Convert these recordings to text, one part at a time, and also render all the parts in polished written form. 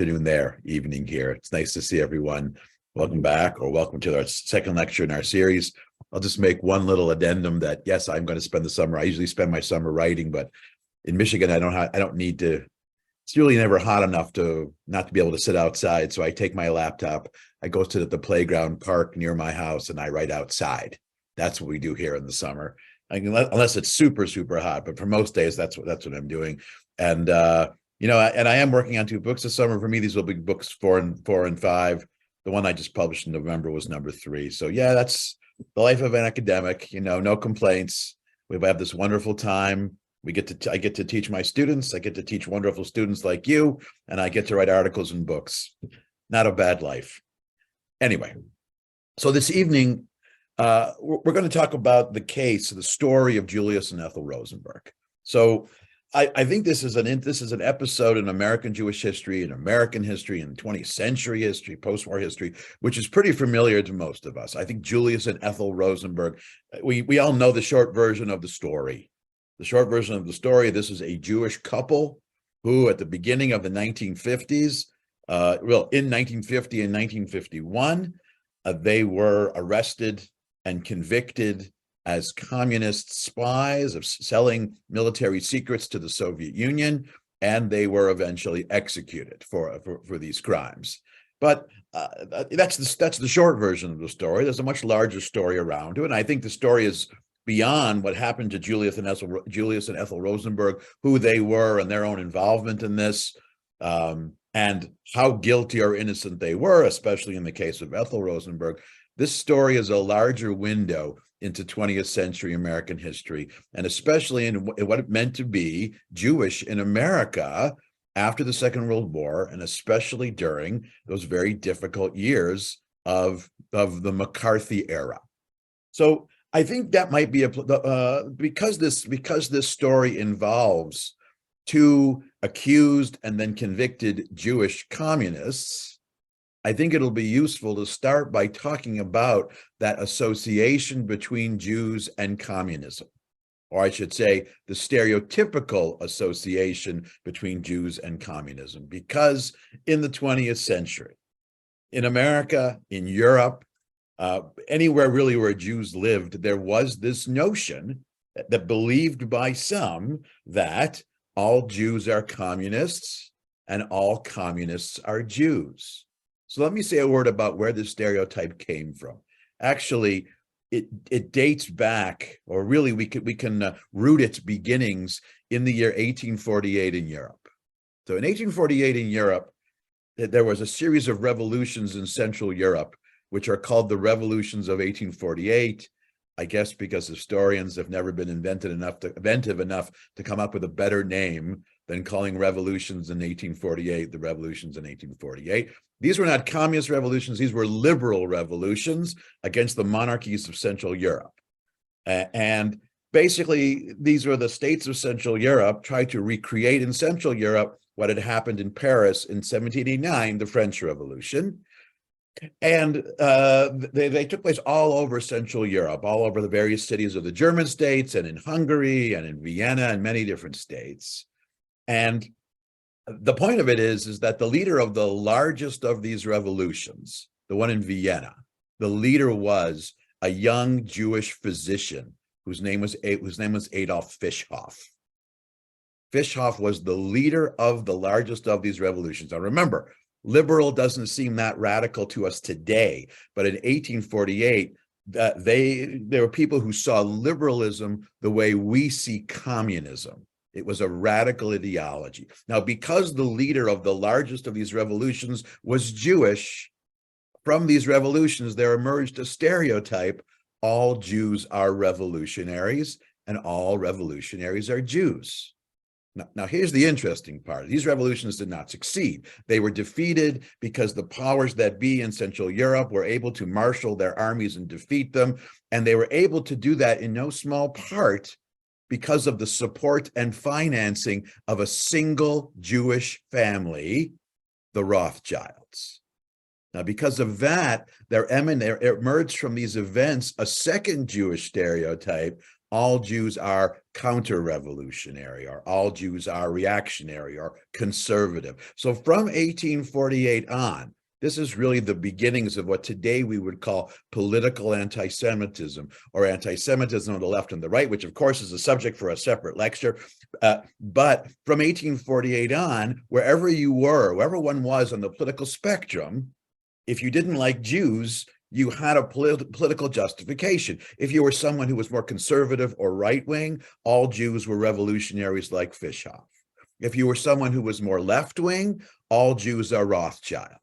Afternoon there, evening here. It's nice to see everyone. Welcome back, or welcome to our second lecture in our series. I'll just make one little addendum that, yes, I'm going to spend the summer. I usually spend my summer writing, but in Michigan, I don't need to. It's really never hot enough to not to be able to sit outside. So I take my laptop, I go sit at the playground park near my house, and I write outside. That's what we do here in the summer. Unless it's super, super hot, but for most days, that's what I'm doing. And and I am working on 2 books this summer. For me, these will be books 4 and 5. The one I just published in November was number 3. So yeah, that's the life of an academic. No complaints. We have this wonderful time. I get to teach my students. I get to teach wonderful students like you, and I get to write articles and books. Not a bad life. Anyway, so this evening, we're going to talk about the story of Julius and Ethel Rosenberg. So I think this is an episode in American Jewish history, in American history, in 20th century history, post-war history, which is pretty familiar to most of us. I think Julius and Ethel Rosenberg, we all know the short version of the story. The short version of the story, this is a Jewish couple who at the beginning of the 1950s, in 1950 and 1951, they were arrested and convicted as communist spies of selling military secrets to the Soviet Union, and they were eventually executed for these crimes. But that's the short version of the story. There's a much larger story around it, and I think the story is beyond what happened to Julius and Ethel Rosenberg, who they were and their own involvement in this, and how guilty or innocent they were, especially in the case of Ethel Rosenberg. This story is a larger window into 20th century American history, and especially in what it meant to be Jewish in America after the Second World War, and especially during those very difficult years of the McCarthy era. So I think that might be because this story involves 2 accused and then convicted Jewish communists. I think it'll be useful to start by talking about that association between Jews and communism, or I should say the stereotypical association between Jews and communism, because in the 20th century, in America, in Europe, anywhere really where Jews lived, there was this notion that believed by some that all Jews are communists and all communists are Jews. So let me say a word about where this stereotype came from. Actually, it dates back, or really we can root its beginnings in the year 1848 in Europe. So in 1848 in Europe, there was a series of revolutions in Central Europe, which are called the revolutions of 1848. I guess because historians have never been inventive enough to come up with a better name than calling revolutions in 1848 the revolutions in 1848. These were not communist revolutions. These were liberal revolutions against the monarchies of Central Europe. And basically, these were the states of Central Europe tried to recreate in Central Europe what had happened in Paris in 1789, the French Revolution. And they took place all over Central Europe, all over the various cities of the German states, and in Hungary, and in Vienna, and many different states. And the point of it is that the leader of the largest of these revolutions, the one in Vienna, the leader was a young Jewish physician whose name was Adolf Fischhoff. Fischhoff was the leader of the largest of these revolutions. Now remember, liberal doesn't seem that radical to us today, but in 1848, there were people who saw liberalism the way we see communism. It was a radical ideology. Now, because the leader of the largest of these revolutions was Jewish, from these revolutions, there emerged a stereotype: all Jews are revolutionaries, and all revolutionaries are Jews. Now, here's the interesting part. These revolutions did not succeed. They were defeated because the powers that be in Central Europe were able to marshal their armies and defeat them. And they were able to do that in no small part because of the support and financing of a single Jewish family, the Rothschilds. Now, because of that, there emerged from these events a second Jewish stereotype all Jews are counter-revolutionary, or all Jews are reactionary or conservative. So from 1848 on, this is really the beginnings of what today we would call political anti-Semitism, or anti-Semitism on the left and the right, which of course is a subject for a separate lecture. But from 1848 on, wherever you were, wherever one was on the political spectrum, if you didn't like Jews, you had a political justification. If you were someone who was more conservative or right-wing, all Jews were revolutionaries like Fischoff. If you were someone who was more left-wing, all Jews are Rothschild.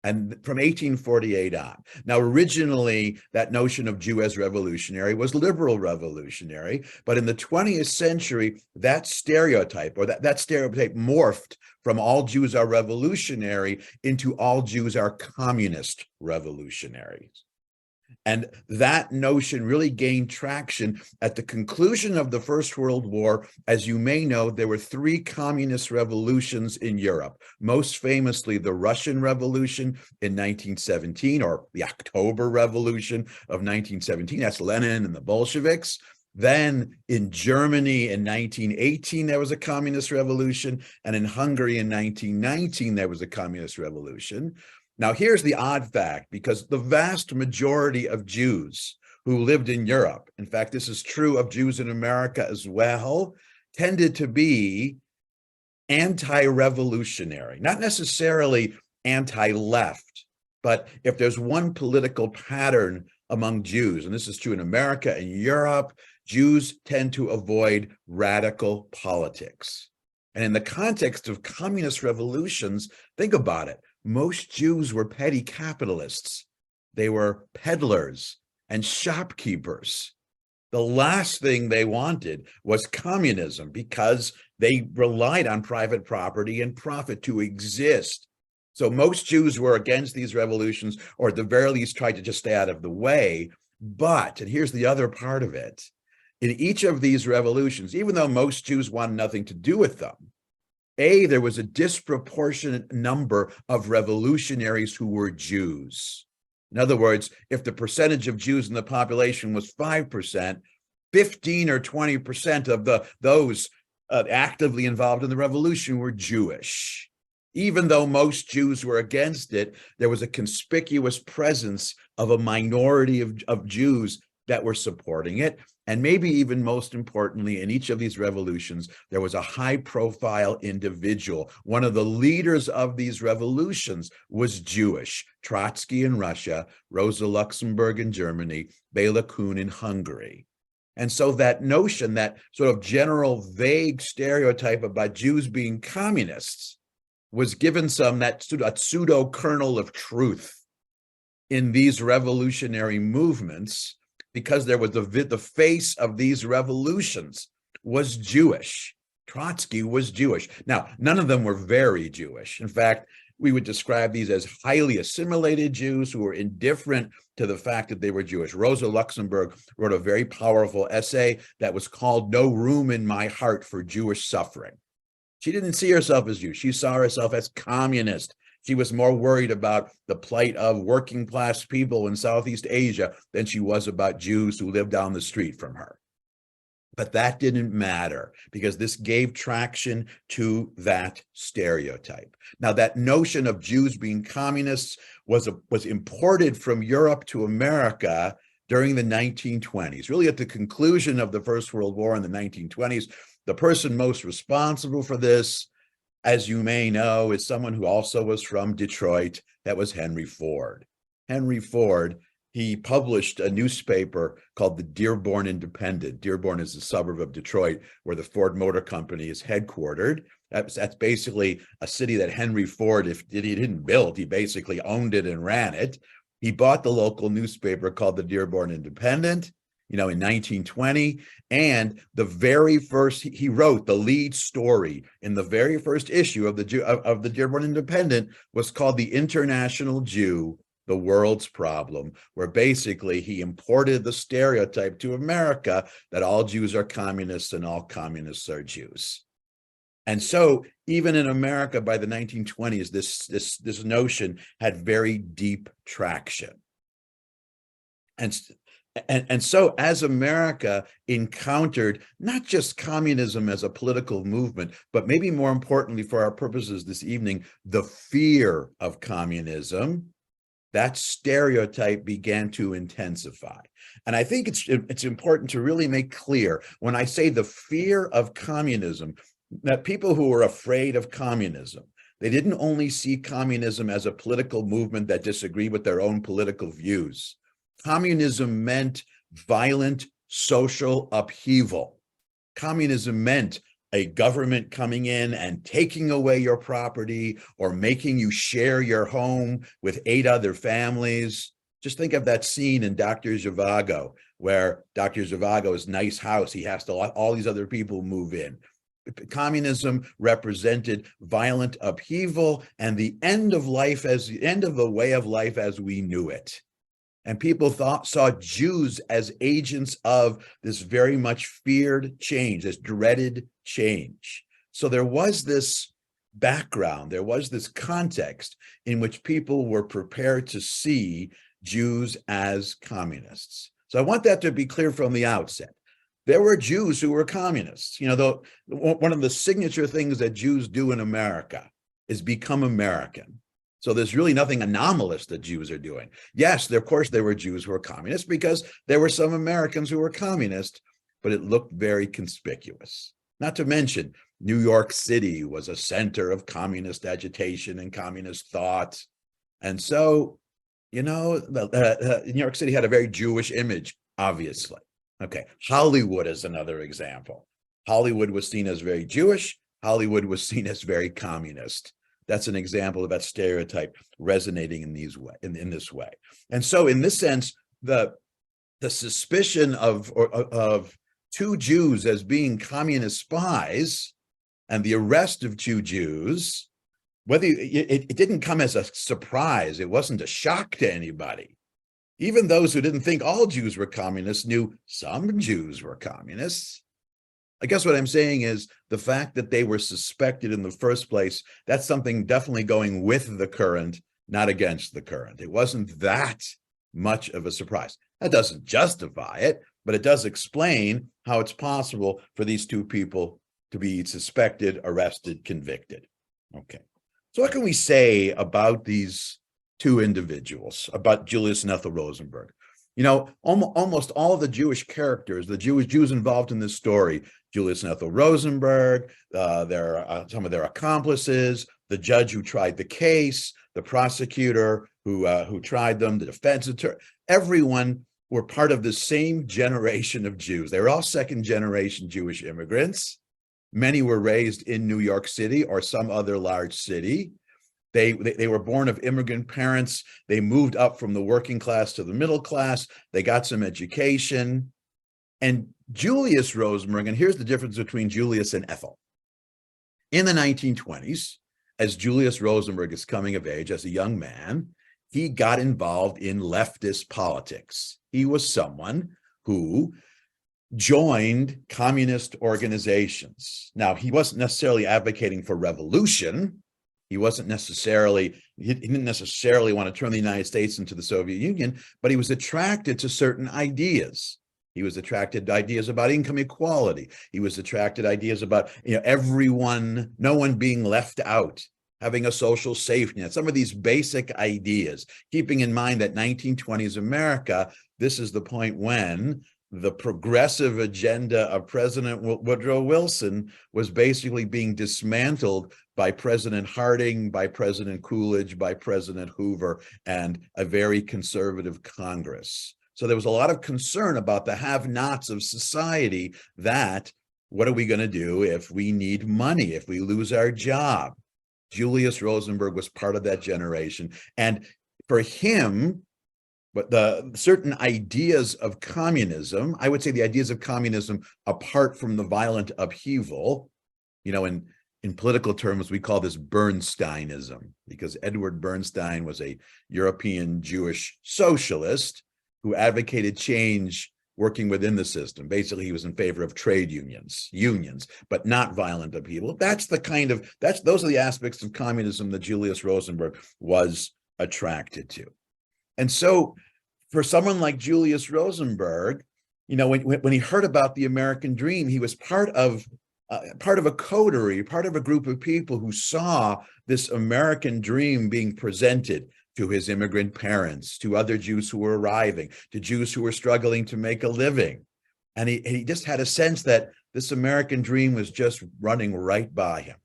And from 1848 on. Now, originally, that notion of Jew as revolutionary was liberal revolutionary, but in the 20th century, that stereotype, or that stereotype morphed from all Jews are revolutionary into all Jews are communist revolutionaries. And that notion really gained traction at the conclusion of the First World War. As you may know, there were 3 communist revolutions in Europe, most famously the Russian Revolution in 1917, or the October Revolution of 1917. That's Lenin and the Bolsheviks. Then in Germany in 1918, there was a communist revolution. And in Hungary in 1919, there was a communist revolution. Now, here's the odd fact, because the vast majority of Jews who lived in Europe, in fact, this is true of Jews in America as well, tended to be anti-revolutionary, not necessarily anti-left, but if there's one political pattern among Jews, and this is true in America and Europe, Jews tend to avoid radical politics. And in the context of communist revolutions, think about it. Most Jews were petty capitalists. They were peddlers and shopkeepers. The last thing they wanted was communism, because they relied on private property and profit to exist. So most Jews were against these revolutions, or at the very least tried to just stay out of the way. But, and here's the other part of it, in each of these revolutions, even though most Jews wanted nothing to do with them, there was a disproportionate number of revolutionaries who were Jews. In other words, if the percentage of Jews in the population was 5%, 15 or 20% of those actively involved in the revolution were Jewish. Even though most Jews were against it, there was a conspicuous presence of a minority of Jews that were supporting it. And maybe even most importantly, in each of these revolutions, there was a high-profile individual. One of the leaders of these revolutions was Jewish. Trotsky in Russia, Rosa Luxemburg in Germany, Bela Kun in Hungary. And so that notion, that sort of general vague stereotype about Jews being communists, was given that pseudo kernel of truth in these revolutionary movements, because there was the face of these revolutions was Jewish. Trotsky was Jewish. Now, none of them were very Jewish. In fact, we would describe these as highly assimilated Jews who were indifferent to the fact that they were Jewish. Rosa Luxemburg wrote a very powerful essay that was called "No Room in My Heart for Jewish Suffering." She didn't see herself as Jewish. She saw herself as communist. She was more worried about the plight of working class people in Southeast Asia than she was about Jews who lived down the street from her. But that didn't matter, because this gave traction to that stereotype. Now, that notion of Jews being communists was imported from Europe to America during the 1920s. Really, at the conclusion of the First World War in the 1920s, the person most responsible for this, as you may know, is someone who also was from Detroit. That was Henry Ford. Henry Ford, he published a newspaper called the Dearborn Independent. Dearborn is a suburb of Detroit where the Ford Motor Company is headquartered. That's basically a city that Henry Ford, he didn't build, he basically owned it and ran it. He bought the local newspaper called the Dearborn Independent, in 1920, and the very first, he wrote the lead story in the very first issue of the Dearborn Independent was called "The International Jew, the World's Problem," where basically he imported the stereotype to America that all Jews are communists and all communists are Jews. And so even in America by the 1920s, this notion had very deep traction. And And so as America encountered not just communism as a political movement, but maybe more importantly for our purposes this evening, the fear of communism, that stereotype began to intensify. And I think it's important to really make clear when I say the fear of communism, that people who were afraid of communism, they didn't only see communism as a political movement that disagreed with their own political views. Communism meant violent social upheaval. Communism meant a government coming in and taking away your property or making you share your home with 8 other families. Just think of that scene in Dr. Zhivago, where Dr. Zhivago's nice house, he has to let all these other people move in. Communism represented violent upheaval and the end of life, as the end of the way of life as we knew it. And people saw Jews as agents of this very much feared change, this dreaded change. So there was this background, there was this context in which people were prepared to see Jews as communists. So I want that to be clear from the outset. There were Jews who were communists. You know, one of the signature things that Jews do in America is become American. So there's really nothing anomalous that Jews are doing. Yes, of course, there were Jews who were communists because there were some Americans who were communist, but it looked very conspicuous. Not to mention, New York City was a center of communist agitation and communist thought. And so, you know, New York City had a very Jewish image, obviously. Okay, Hollywood is another example. Hollywood was seen as very Jewish. Hollywood was seen as very communist. That's an example of that stereotype resonating in this way. And so in this sense, the suspicion of 2 Jews as being communist spies and the arrest of 2 Jews, whether it didn't come as a surprise, it wasn't a shock to anybody. Even those who didn't think all Jews were communists knew some Jews were communists. I guess what I'm saying is the fact that they were suspected in the first place, that's something definitely going with the current, not against the current. It wasn't that much of a surprise. That doesn't justify it, but it does explain how it's possible for these 2 people to be suspected, arrested, convicted. Okay. So what can we say about these 2 individuals, about Julius and Ethel Rosenberg? You know, almost all of the Jewish characters, the Jews involved in this story, Julius and Ethel Rosenberg, some of their accomplices, the judge who tried the case, the prosecutor who tried them, the defense attorney, everyone were part of the same generation of Jews. They were all second-generation Jewish immigrants. Many were raised in New York City or some other large city. They were born of immigrant parents. They moved up from the working class to the middle class. They got some education. And Julius Rosenberg, and here's the difference between Julius and Ethel. In the 1920s, as Julius Rosenberg is coming of age as a young man, he got involved in leftist politics. He was someone who joined communist organizations. Now, he wasn't necessarily advocating for revolution. He didn't necessarily want to turn the United States into the Soviet Union, but he was attracted to certain ideas. He was attracted to ideas about income equality. He was attracted to ideas about, everyone, no one being left out, having a social safety net, some of these basic ideas, keeping in mind that 1920s America, this is the point when the progressive agenda of President Woodrow Wilson was basically being dismantled by President Harding, by President Coolidge, by President Hoover, and a very conservative Congress. So there was a lot of concern about the have-nots of society that, what are we going to do if we need money, if we lose our job? Julius Rosenberg was part of that generation. And for him, but the certain ideas of communism, I would say the ideas of communism apart from the violent upheaval, in political terms, we call this Bernsteinism, because Edward Bernstein was a European Jewish socialist who advocated change working within the system. Basically, he was in favor of trade unions, but not violent upheaval. Those are the aspects of communism that Julius Rosenberg was attracted to. And so for someone like Julius Rosenberg, when he heard about the American dream, he was part of a coterie, part of a group of people who saw this American dream being presented to his immigrant parents, to other Jews who were arriving, to Jews who were struggling to make a living. And he just had a sense that this American dream was just running right by him.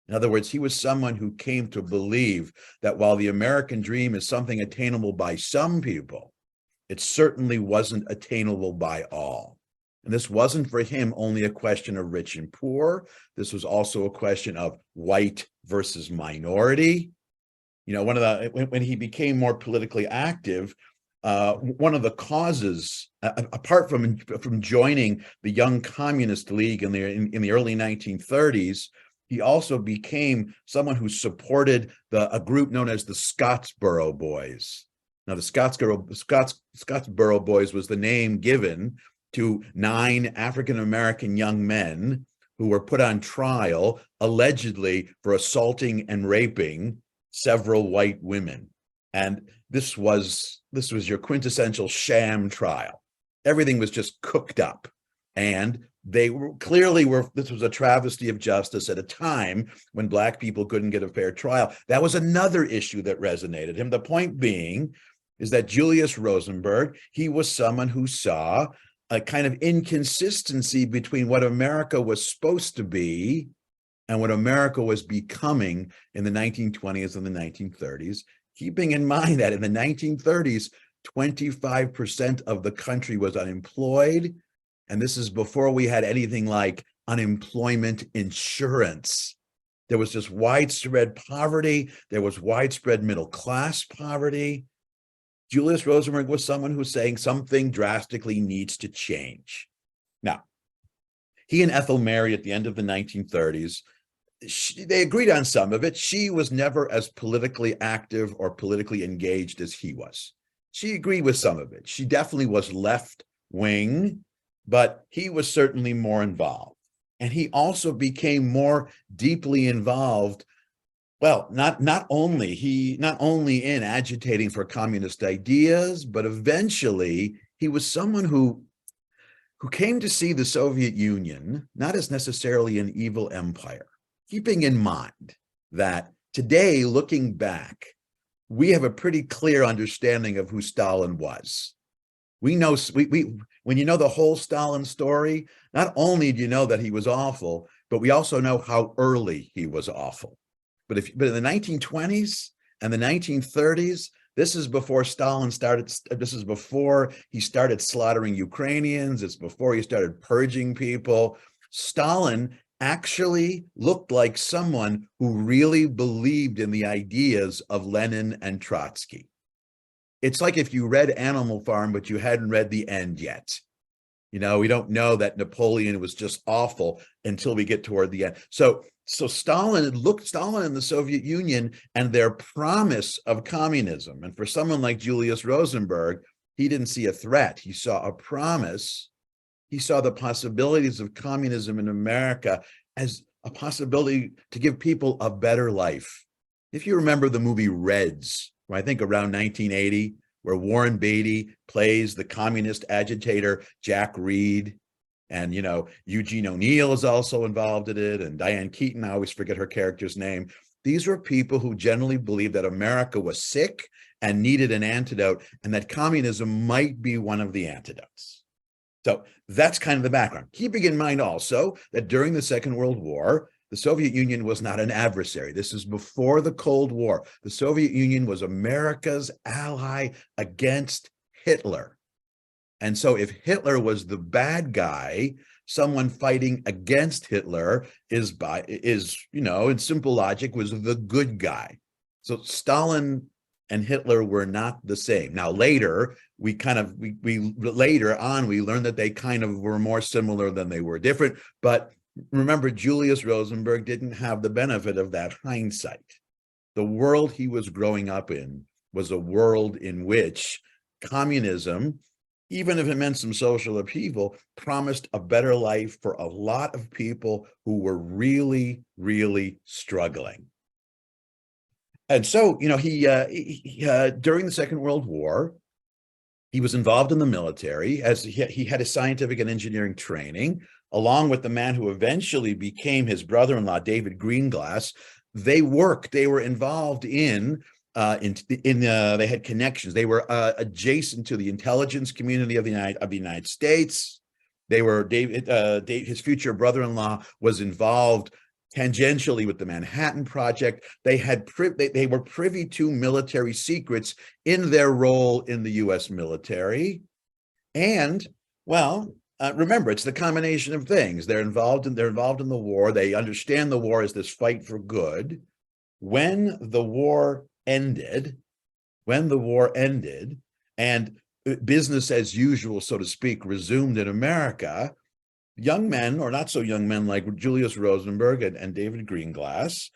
In other words, he was someone who came to believe that while the American dream is something attainable by some people, it certainly wasn't attainable by all. And this wasn't for him only a question of rich and poor. This was also a question of white versus minority. When he became more politically active, one of the causes, apart from joining the Young Communist League in the early 1930s, he also became someone who supported a group known as the Scottsboro Boys. Now, the Scottsboro Boys was the name given to 9 African-American young men who were put on trial, allegedly for assaulting and raping several white women. And this was your quintessential sham trial. Everything was just cooked up. And they this was a travesty of justice at a time when Black people couldn't get a fair trial. That was another issue that resonated him. The point being is that Julius Rosenberg, he was someone who saw a kind of inconsistency between what America was supposed to be and what America was becoming in the 1920s and the 1930s, keeping in mind that in the 1930s, 25% of the country was unemployed. And this is before we had anything like unemployment insurance. There was just widespread poverty. There was widespread middle class poverty. Julius Rosenberg was someone who was saying something drastically needs to change. Now, he and Ethel married at the end of the 1930s. They agreed on some of it. She was never as politically active or politically engaged as he was. She agreed with some of it. She definitely was left wing, but he was certainly more involved. And he also became more deeply involved. Well, not only in agitating for communist ideas, but eventually he was someone who came to see the Soviet Union not as necessarily an evil empire, keeping in mind that today, looking back, we have a pretty clear understanding of who Stalin was. We know when you know the whole Stalin story, not only do you know that he was awful, but we also know how early he was awful. But in the 1920s and the 1930s, this is before Stalin started. This is before he started slaughtering Ukrainians. It's before he started purging people. Stalin actually looked like someone who really believed in the ideas of Lenin and Trotsky. It's like if you read Animal Farm, but you hadn't read the end yet. We don't know that Napoleon was just awful until we get toward the end. So Stalin and the Soviet Union and their promise of communism. And for someone like Julius Rosenberg, he didn't see a threat. He saw a promise. He saw the possibilities of communism in America as a possibility to give people a better life. If you remember the movie Reds, I think around 1980, where Warren Beatty plays the communist agitator Jack Reed, and Eugene O'Neill is also involved in it, and Diane Keaton, I always forget her character's name. These were people who generally believed that America was sick and needed an antidote, and that communism might be one of the antidotes. So that's kind of the background. Keeping in mind also that during the Second World War, the Soviet Union was not an adversary. This is before the Cold War. The Soviet Union was America's ally against Hitler. And so if Hitler was the bad guy, someone fighting against Hitler is in simple logic, was the good guy. So Stalin and Hitler were not the same. Now later, we learned that they kind of were more similar than they were different. But remember, Julius Rosenberg didn't have the benefit of that hindsight. The world he was growing up in was a world in which communism, even if it meant some social upheaval, promised a better life for a lot of people who were really, really struggling. And so, he during the Second World War, He was involved in the military, as he had a scientific and engineering training, along with the man who eventually became his brother-in-law, David Greenglass. They were involved in they had connections. They were adjacent to the intelligence community of the United States. They were his future brother-in-law was involved tangentially with the Manhattan Project. They were privy to military secrets in their role in the U.S. military. And, well, remember, it's the combination of things. They're involved in the war. They understand the war as this fight for good. When the war ended, and business as usual, so to speak, resumed in America, young men, or not so young men, like Julius Rosenberg and David Greenglass,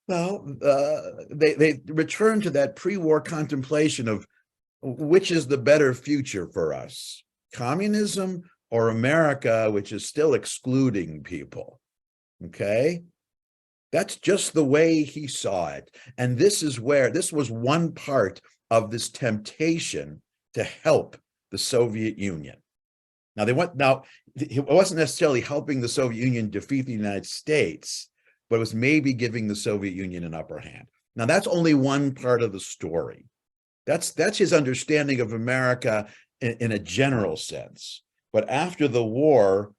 well, they returned to that pre-war contemplation of which is the better future for us, communism or America, which is still excluding people. Okay? That's just the way he saw it. And this was one part of this temptation to help the Soviet Union. Now, it wasn't necessarily helping the Soviet Union defeat the United States, but it was maybe giving the Soviet Union an upper hand. Now, that's only one part of the story. That's his understanding of America in a general sense. But after the war,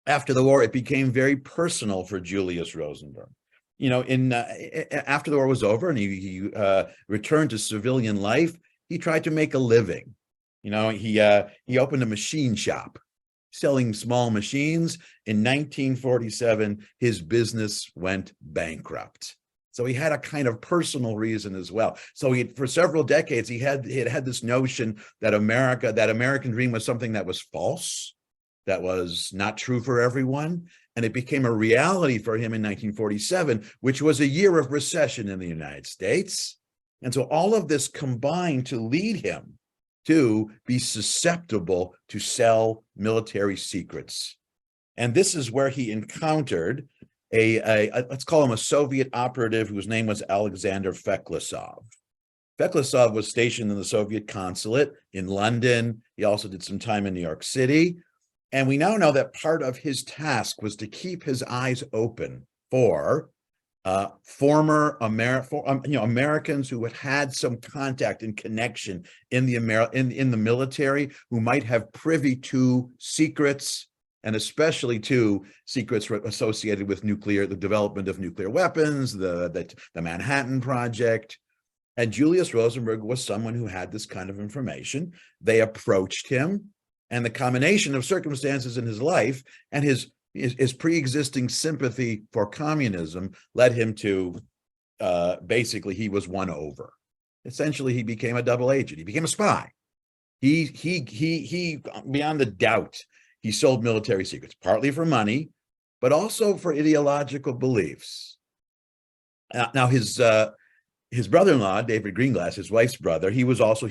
it became very personal for Julius Rosenberg. After the war was over and he returned to civilian life, he tried to make a living. He opened a machine shop selling small machines. In 1947, his business went bankrupt. So he had a kind of personal reason as well. So for several decades, he had this notion that American dream was something that was false, that was not true for everyone. And it became a reality for him in 1947, which was a year of recession in the United States. And so all of this combined to lead him to be susceptible to sell military secrets. And this is where he encountered let's call him a Soviet operative whose name was Alexander Feklisov. Feklisov was stationed in the Soviet consulate in London. He also did some time in New York City. And we now know that part of his task was to keep his eyes open for former Americans who had some contact and connection in the military, who might have privy to secrets, and especially to secrets associated with the development of nuclear weapons, the Manhattan Project. And Julius Rosenberg was someone who had this kind of information. They approached him, and the combination of circumstances in his life and his pre-existing sympathy for communism led him to basically he was won over. Essentially, he became a double agent. He became a spy. He beyond a doubt, he sold military secrets, partly for money, but also for ideological beliefs. Now, his brother-in-law, David Greenglass, his wife's brother, he was also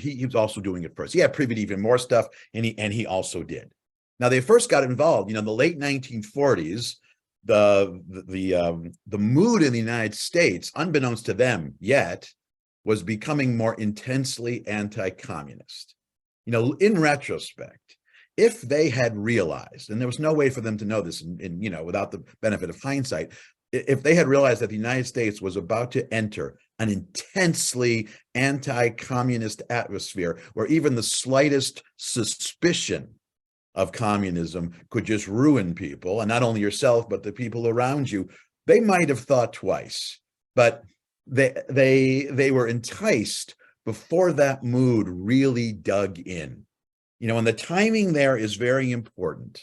doing it first. He had privy to even more stuff, and he also did. Now, they first got involved, in the late 1940s. The mood in the United States, unbeknownst to them yet, was becoming more intensely anti-communist. In retrospect, if they had realized, and there was no way for them to know this without the benefit of hindsight, if they had realized that the United States was about to enter an intensely anti-communist atmosphere, where even the slightest suspicion of communism could just ruin people, and not only yourself, but the people around you, they might have thought twice. But they were enticed before that mood really dug in. And the timing there is very important,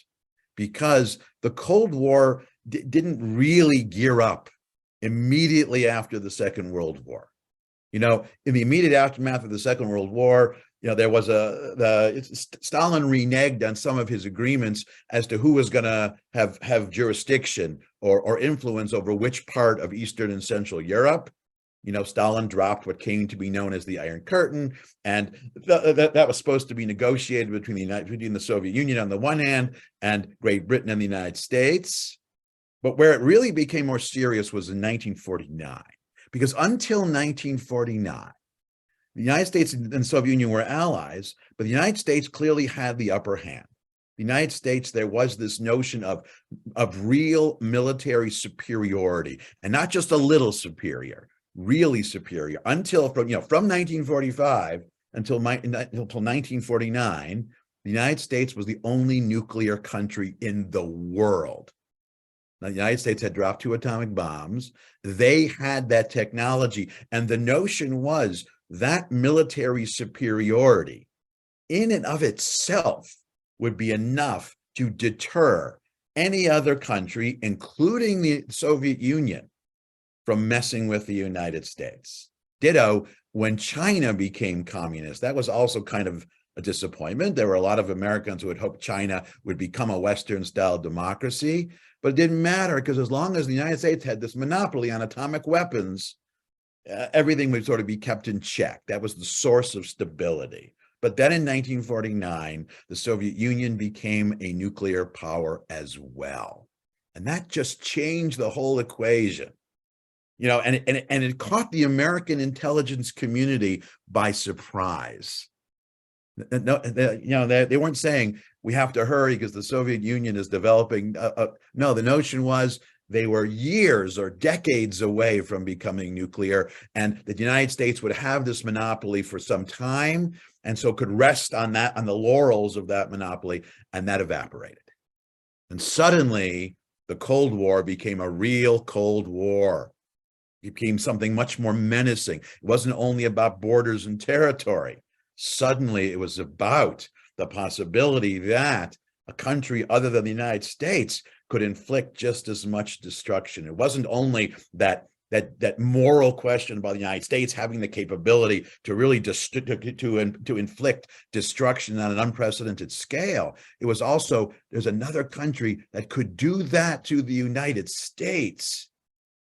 because the Cold War didn't really gear up immediately after the Second World War. In the immediate aftermath of the Second World War, there was Stalin reneged on some of his agreements as to who was going to have jurisdiction or influence over which part of Eastern and Central Europe. Stalin dropped what came to be known as the Iron Curtain, and that was supposed to be negotiated between the Soviet Union on the one hand and Great Britain and the United States. But where it really became more serious was in 1949, because until 1949, The United States and the Soviet Union were allies, but the United States clearly had the upper hand. The United States, there was this notion of real military superiority, and not just a little superior, really superior, until from 1945 until 1949, the United States was the only nuclear country in the world. Now, the United States had dropped 2 atomic bombs. They had that technology, and the notion was that military superiority in and of itself would be enough to deter any other country, including the Soviet Union, from messing with the United States. Ditto, when China became communist, that was also kind of a disappointment. There were a lot of Americans who had hoped China would become a Western-style democracy, but it didn't matter, because as long as the United States had this monopoly on atomic weapons, everything would sort of be kept in check. That was the source of stability. But then in 1949, the Soviet Union became a nuclear power as well. And that just changed the whole equation. And it caught the American intelligence community by surprise. No, they weren't saying we have to hurry because the Soviet Union is developing. No, the notion was they were years or decades away from becoming nuclear, and the United States would have this monopoly for some time, and so could rest on the laurels of that monopoly, and that evaporated. And suddenly, the Cold War became a real Cold War. It became something much more menacing. It wasn't only about borders and territory. Suddenly, it was about the possibility that a country other than the United States could inflict just as much destruction. It wasn't only that moral question about the United States having the capability to really to inflict destruction on an unprecedented scale. It was also, there's another country that could do that to the United States.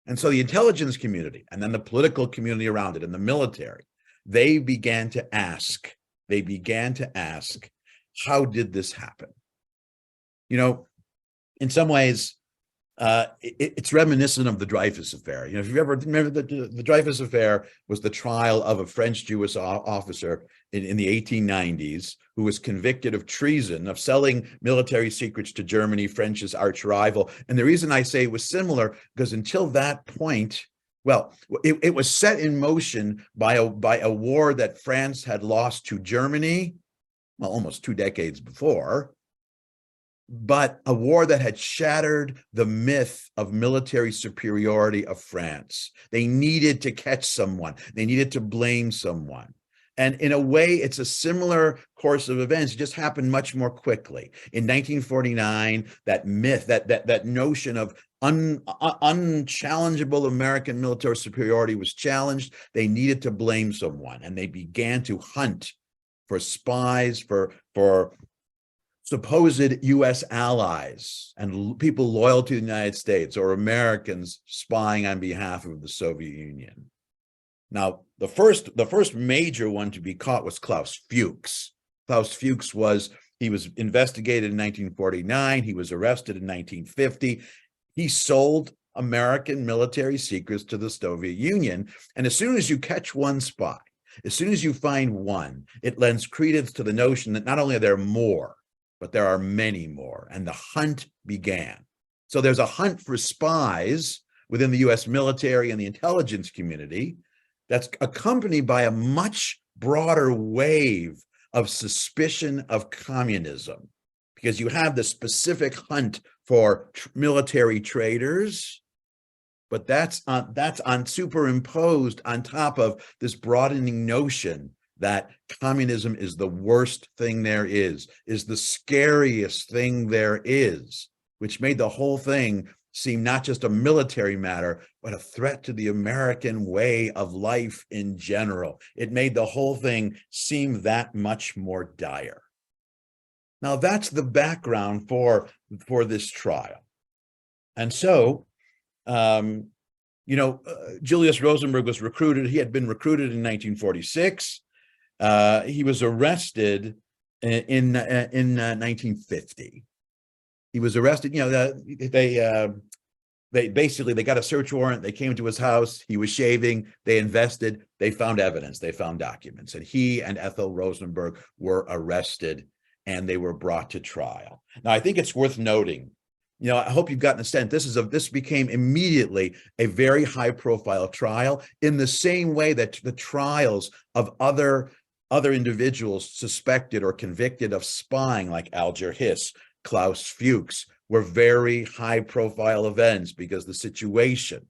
And so the intelligence community, and then the political community around it, and the military, they began to ask, how did this happen? In some ways, it's reminiscent of the Dreyfus Affair. If you ever remember, the Dreyfus Affair was the trial of a French Jewish officer in the 1890s who was convicted of treason, of selling military secrets to Germany, French's arch rival. And the reason I say it was similar, because until that point, well, it was set in motion by a war that France had lost to Germany, well, almost 2 decades before, but a war that had shattered the myth of military superiority of France. They needed to catch someone. They needed to blame someone. And in a way, it's a similar course of events. It just happened much more quickly. In 1949, that myth, that notion of unchallengeable American military superiority was challenged. They needed to blame someone, and they began to hunt for spies, for supposed U.S. allies and people loyal to the United States, or Americans spying on behalf of the Soviet Union. Now, the first major one to be caught was Klaus Fuchs. Klaus Fuchs he was investigated in 1949. He was arrested in 1950. He sold American military secrets to the Soviet Union. And as soon as you catch one spy, as soon as you find one, it lends credence to the notion that not only are there more, but there are many more, and the hunt began. So there's a hunt for spies within the US military and the intelligence community that's accompanied by a much broader wave of suspicion of communism, because you have the specific hunt for military traitors, but that's superimposed on top of this broadening notion that communism is the worst thing there is the scariest thing there is, which made the whole thing seem not just a military matter, but a threat to the American way of life in general. It made the whole thing seem that much more dire. Now, that's the background for this trial. And so, Julius Rosenberg was recruited. He had been recruited in 1946. He was arrested in 1950. He was arrested. They they got a search warrant. They came to his house. He was shaving. They invested. They found evidence. They found documents. And he and Ethel Rosenberg were arrested and they were brought to trial. Now, I think it's worth noting, I hope you've gotten a sense. This became immediately a very high profile trial in the same way that the trials of other individuals suspected or convicted of spying, like Alger Hiss, Klaus Fuchs, were very high profile events because the situation,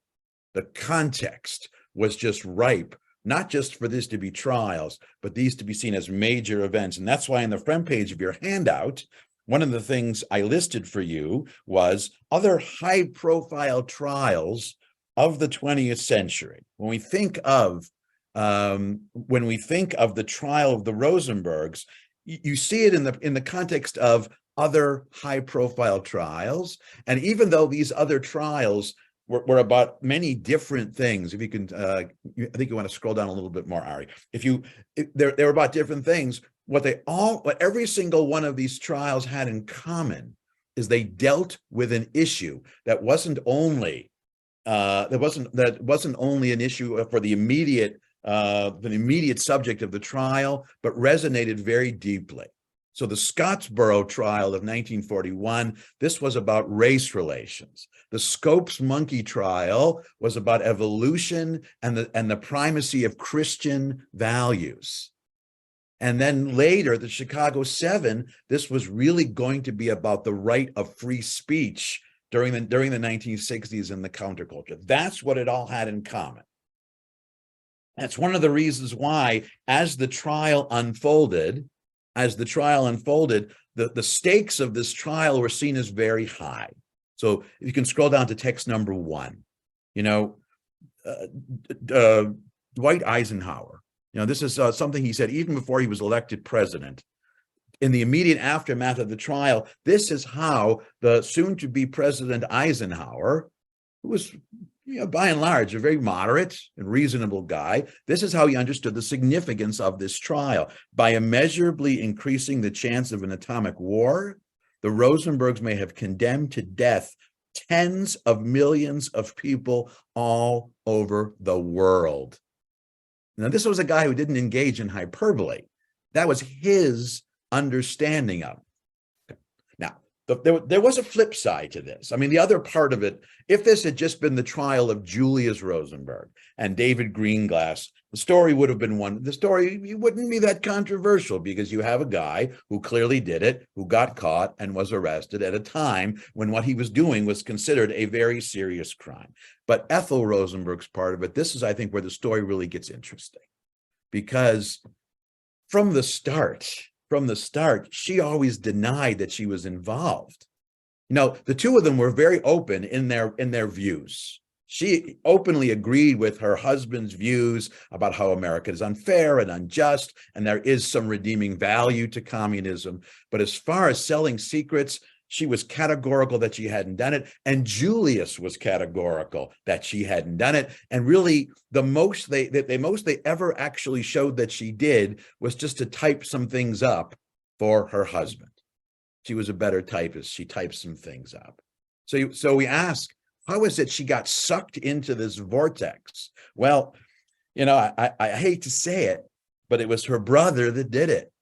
the context was just ripe, not just for this to be trials, but these to be seen as major events. And that's why in the front page of your handout, one of the things I listed for you was other high profile trials of the 20th century. When we think of the trial of the Rosenbergs, you see it in the context of other high-profile trials. And even though these other trials were about many different things, if you can, I think you want to scroll down a little bit more, Ari. They were about different things. What every single one of these trials had in common is they dealt with an issue that wasn't only an issue for the immediate subject of the trial, but resonated very deeply. So the Scottsboro trial of 1941, this was about race relations. The Scopes Monkey trial was about evolution and the primacy of Christian values. And then later, the Chicago 7, this was really going to be about the right of free speech during the 1960s and the counterculture. That's what it all had in common. That's one of the reasons why, as the trial unfolded, the stakes of this trial were seen as very high. So if you can scroll down to text number 1, Dwight Eisenhower, this is something he said even before he was elected president. In the immediate aftermath of the trial, this is how the soon-to-be President Eisenhower, who was by and large, a very moderate and reasonable guy, this is how he understood the significance of this trial. By immeasurably increasing the chance of an atomic war, the Rosenbergs may have condemned to death tens of millions of people all over the world. Now, this was a guy who didn't engage in hyperbole. That was his understanding of it. Now, there was a flip side to this. I mean, the other part of it, if this had just been the trial of Julius Rosenberg and David Greenglass, the story would have been one. The story wouldn't be that controversial because you have a guy who clearly did it, who got caught and was arrested at a time when what he was doing was considered a very serious crime. But Ethel Rosenberg's part of it, this is, I think, where the story really gets interesting. Because from the start, she always denied that she was involved. The two of them were very open in their views. She openly agreed with her husband's views about how America is unfair and unjust, and there is some redeeming value to communism. But as far as selling secrets, she was categorical that she hadn't done it, and Julius was categorical that she hadn't done it. And really, the most they ever actually showed that she did was just to type some things up for her husband. She was a better typist. She typed some things up. So we ask, how is it she got sucked into this vortex? Well, I hate to say it, but it was her brother that did it.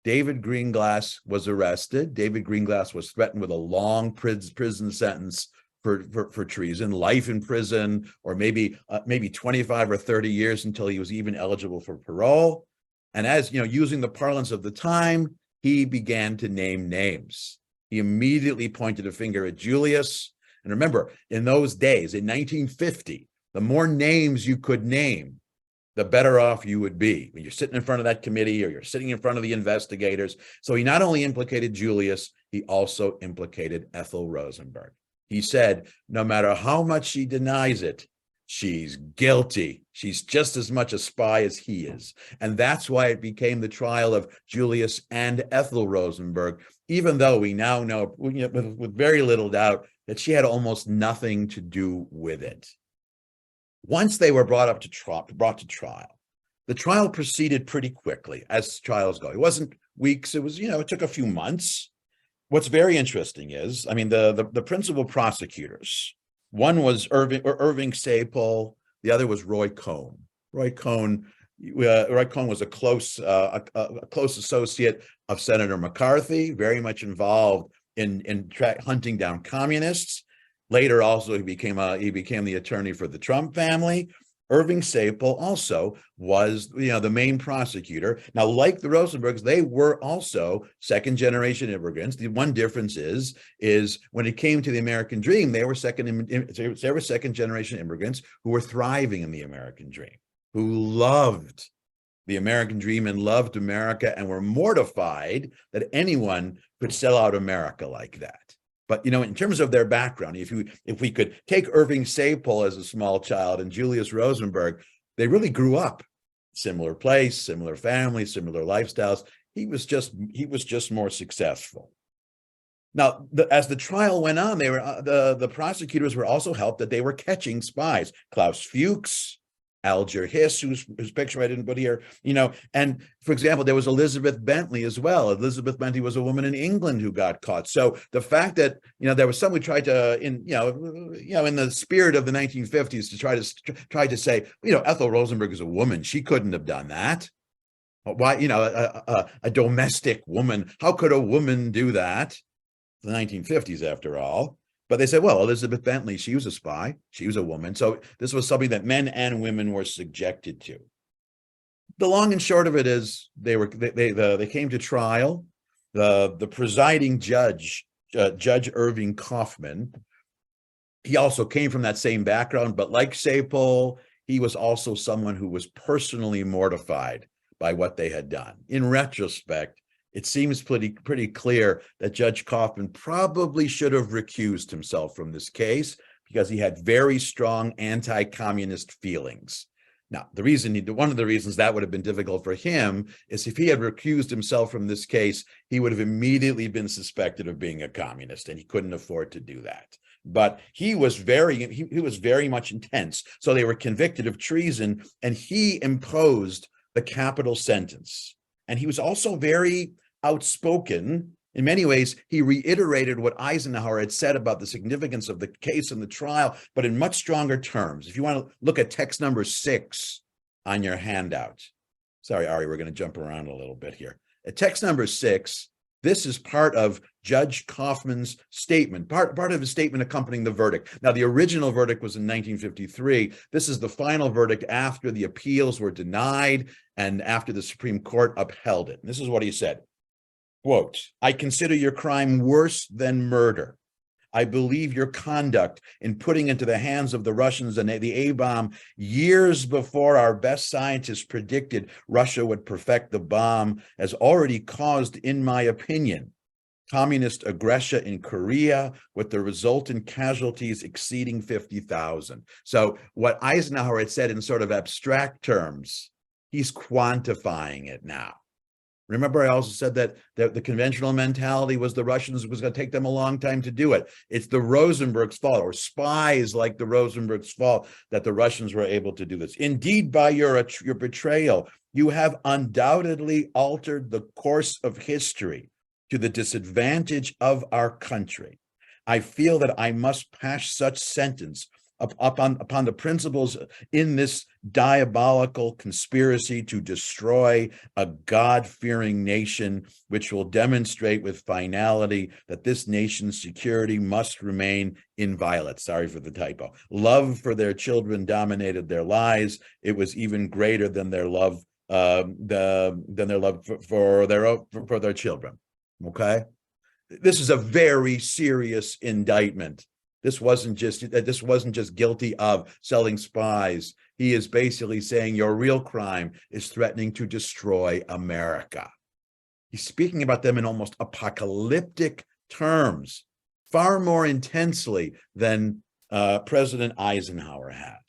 David Greenglass was arrested. David Greenglass was threatened with a long prison sentence for treason, life in prison, or maybe 25 or 30 years until he was even eligible for parole. And as using the parlance of the time, he began to name names. He immediately pointed a finger at Julius. And remember, in those days, in 1950, the more names you could name, the better off you would be when you're sitting in front of that committee or you're sitting in front of the investigators. So he not only implicated Julius, he also implicated Ethel Rosenberg. He said, no matter how much she denies it, she's guilty. She's just as much a spy as he is. And that's why it became the trial of Julius and Ethel Rosenberg, even though we now know with very little doubt that she had almost nothing to do with it. Once they were brought to trial, the trial proceeded pretty quickly, as trials go. It wasn't weeks, it took a few months. What's very interesting is, the principal prosecutors One was Irving Sapol. The other was Roy Cohn. Roy Cohn was a close associate of Senator McCarthy, very much involved in hunting down communists. Later, also he became the attorney for the Trump family. Irving Sapol also was, the main prosecutor. Now, like the Rosenbergs, they were also second-generation immigrants. The one difference is when it came to the American dream, they were second-generation immigrants who were thriving in the American dream, who loved the American dream and loved America and were mortified that anyone could sell out America like that. But, in terms of their background, if we could take Irving Sapol as a small child and Julius Rosenberg, they really grew up similar place, similar family, similar lifestyles. He was just more successful. Now, as the trial went on, the prosecutors were also helped that they were catching spies. Klaus Fuchs, Alger Hiss, whose picture I didn't put here, and for example, there was Elizabeth Bentley as well. Elizabeth Bentley was a woman in England who got caught. So the fact that, there was someone who tried to, in the spirit of the 1950s to try to say, Ethel Rosenberg is a woman. She couldn't have done that. Why, a domestic woman, how could a woman do that? The 1950s, after all. But they said, well, Elizabeth Bentley, she was a spy. She was a woman. So this was something that men and women were subjected to. The long and short of it is they came to trial. The presiding judge, Judge Irving Kaufman, he also came from that same background, but like Sapol, he was also someone who was personally mortified by what they had done. In retrospect, it seems pretty clear that Judge Kaufman probably should have recused himself from this case because he had very strong anti-communist feelings. Now, one of the reasons that would have been difficult for him is if he had recused himself from this case, he would have immediately been suspected of being a communist, and he couldn't afford to do that. But he was very much intense. So they were convicted of treason, and he imposed the capital sentence. And he was also very outspoken. In many ways, he reiterated what Eisenhower had said about the significance of the case and the trial, but in much stronger terms. If you want to look at text number 6 on your handout. Sorry, Ari, we're going to jump around a little bit here. At text number 6, this is part of Judge Kaufman's statement, part of his statement accompanying the verdict. Now, the original verdict was in 1953. This is the final verdict after the appeals were denied and after the Supreme Court upheld it. And this is what he said. Quote, I consider your crime worse than murder. I believe your conduct in putting into the hands of the Russians the A-bomb years before our best scientists predicted Russia would perfect the bomb has already caused, in my opinion, communist aggression in Korea with the resultant casualties exceeding 50,000. So what Eisenhower had said in sort of abstract terms, he's quantifying it now. Remember, I also said that the conventional mentality was the Russians was going to take them a long time to do it. It's the Rosenbergs' fault, or spies like the Rosenbergs' fault, that the Russians were able to do this. Indeed, by your betrayal, you have undoubtedly altered the course of history to the disadvantage of our country. I feel that I must pass such sentence upon the principles in this diabolical conspiracy to destroy a God-fearing nation, which will demonstrate with finality that this nation's security must remain inviolate. Sorry for the typo. Love for their children dominated their lives. It was even greater than their love for their children. Okay, this is a very serious indictment. This wasn't just guilty of selling spies. He is basically saying your real crime is threatening to destroy America. He's speaking about them in almost apocalyptic terms, far more intensely than President Eisenhower had.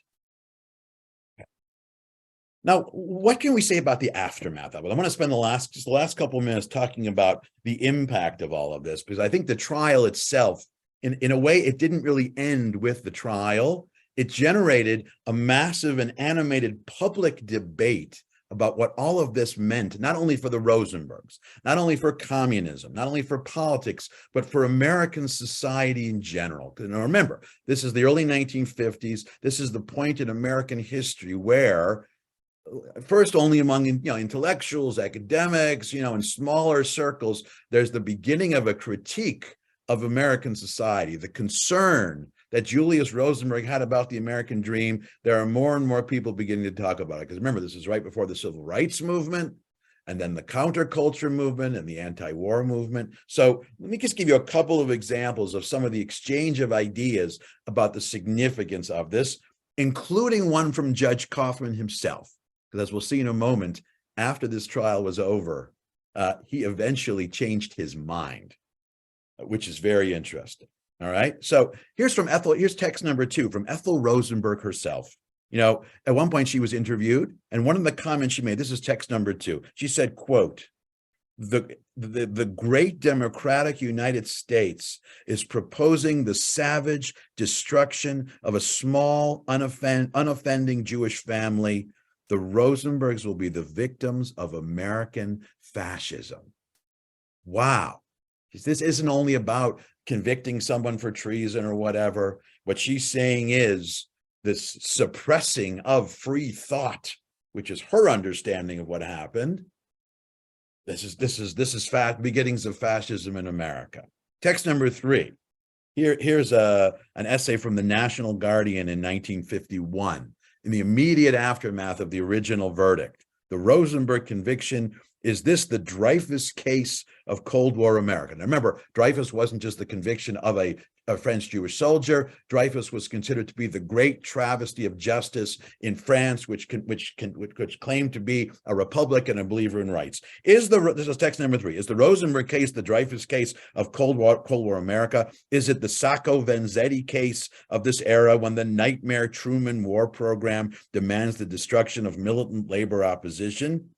Now, what can we say about the aftermath of it? I want to spend the last couple of minutes talking about the impact of all of this, because I think the trial itself, in a way, it didn't really end with the trial. It generated a massive and animated public debate about what all of this meant, not only for the Rosenbergs, not only for communism, not only for politics, but for American society in general. Now remember, this is the early 1950s. This is the point in American history where, first only among intellectuals, academics, in smaller circles, there's the beginning of a critique of American society, the concern that Julius Rosenberg had about the American dream. There are more and more people beginning to talk about it. Because remember, this is right before the civil rights movement, and then the counterculture movement and the anti-war movement. So let me just give you a couple of examples of some of the exchange of ideas about the significance of this, including one from Judge Kaufman himself. Because as we'll see in a moment, after this trial was over, he eventually changed his mind, which is very interesting. All right. So here's text number 2 from Ethel Rosenberg herself. At one point she was interviewed, and one of the comments she made, this is text number 2. She said, quote, the great democratic United States is proposing the savage destruction of a small, unoffending Jewish family. The Rosenbergs will be the victims of American fascism. Wow. This isn't only about convicting someone for treason or whatever. What she's saying is this suppressing of free thought, which is her understanding of what happened. This is beginnings of fascism in America. Text number 3. Here's an essay from the National Guardian in 1951. In the immediate aftermath of the original verdict, the Rosenberg conviction, is this the Dreyfus case of Cold War America? Now remember, Dreyfus wasn't just the conviction of a French Jewish soldier. Dreyfus was considered to be the great travesty of justice in France, which claimed to be a republic and a believer in rights. This is text number 3. Is the Rosenberg case the Dreyfus case of Cold War America? Is it the Sacco-Vanzetti case of this era when the nightmare Truman war program demands the destruction of militant labor opposition?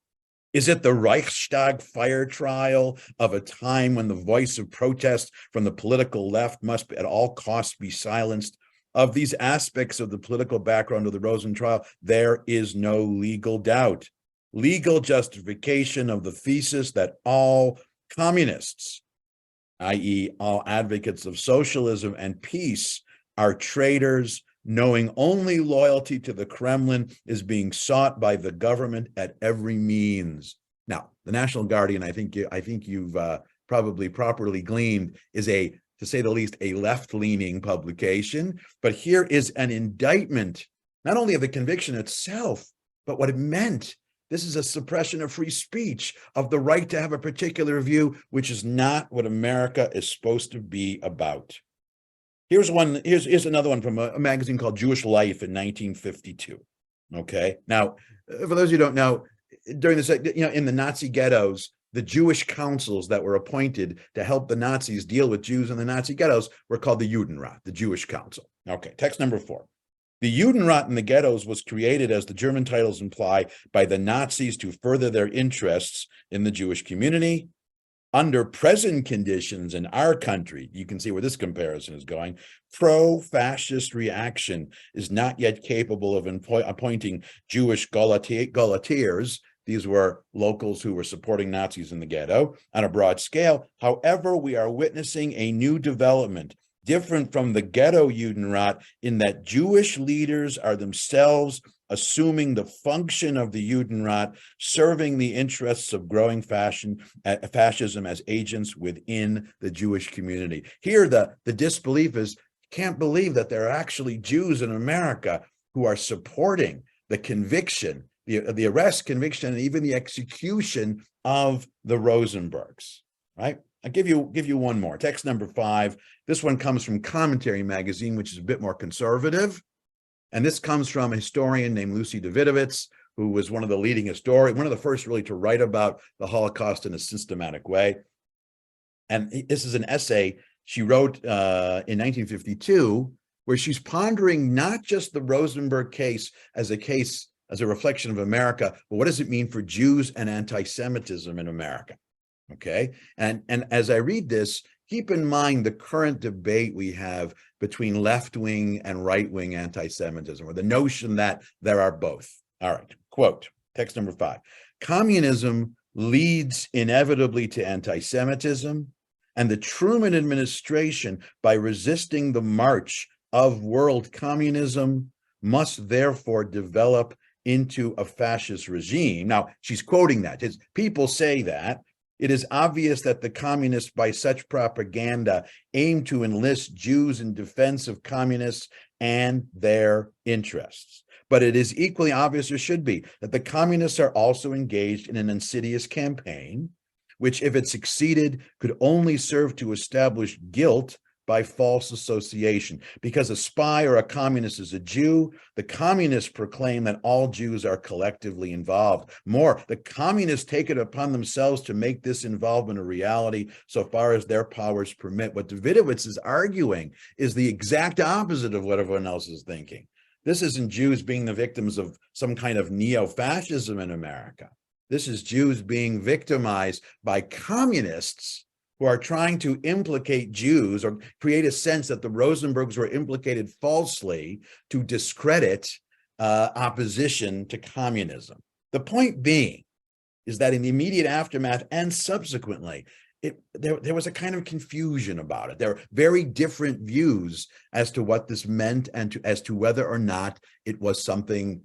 Is it the Reichstag fire trial of a time when the voice of protest from the political left must at all costs be silenced? Of these aspects of the political background of the Rosen trial, there is no legal doubt. Legal justification of the thesis that all communists, i.e., all advocates of socialism and peace, are traitors, knowing only loyalty to the Kremlin is being sought by the government at every means. Now, the National Guardian, I think you've probably properly gleaned, is to say the least, a left-leaning publication. But here is an indictment, not only of the conviction itself, but what it meant. This is a suppression of free speech, of the right to have a particular view, which is not what America is supposed to be about. Here's another one from a magazine called Jewish Life in 1952. Okay. Now, for those who don't know, during this, in the Nazi ghettos, the Jewish councils that were appointed to help the Nazis deal with Jews in the Nazi ghettos were called the Judenrat, the Jewish Council. Okay. Text number 4. The Judenrat in the ghettos was created, as the German titles imply, by the Nazis to further their interests in the Jewish community. Under present conditions in our country, you can see where this comparison is going, pro-fascist reaction is not yet capable of appointing Jewish Gauleiters. These were locals who were supporting Nazis in the ghetto on a broad scale. However, we are witnessing a new development, different from the ghetto Judenrat, in that Jewish leaders are themselves assuming the function of the Judenrat, serving the interests of growing fascism as agents within the Jewish community. Here, the disbelief is, can't believe that there are actually Jews in America who are supporting the conviction, the arrest, conviction, and even the execution of the Rosenbergs, right? I'll give you one more. Text number 5. This one comes from Commentary magazine, which is a bit more conservative. And this comes from a historian named Lucy Davidovitz, who was one of the leading historians, one of the first really to write about the Holocaust in a systematic way. And this is an essay she wrote in 1952, where she's pondering not just the Rosenberg case as a reflection of America, but what does it mean for Jews and anti-Semitism in America? Okay. And as I read this, keep in mind the current debate we have between left-wing and right-wing anti-Semitism, or the notion that there are both. All right, quote, Text number 5. Communism leads inevitably to anti-Semitism, and the Truman administration, by resisting the march of world communism, must therefore develop into a fascist regime. Now, she's quoting that. People say that. It is obvious that the communists, by such propaganda, aim to enlist Jews in defense of communists and their interests. But it is equally obvious, or should be, that the communists are also engaged in an insidious campaign, which, if it succeeded, could only serve to establish guilt by false association. Because a spy or a communist is a Jew, the communists proclaim that all Jews are collectively involved. More, the communists take it upon themselves to make this involvement a reality so far as their powers permit. What Davidowitz is arguing is the exact opposite of what everyone else is thinking. This isn't Jews being the victims of some kind of neo-fascism in America. This is Jews being victimized by communists who are trying to implicate Jews or create a sense that the Rosenbergs were implicated falsely to discredit opposition to communism. The point being is that in the immediate aftermath and subsequently, there was a kind of confusion about it. There are very different views as to what this meant and as to whether or not it was something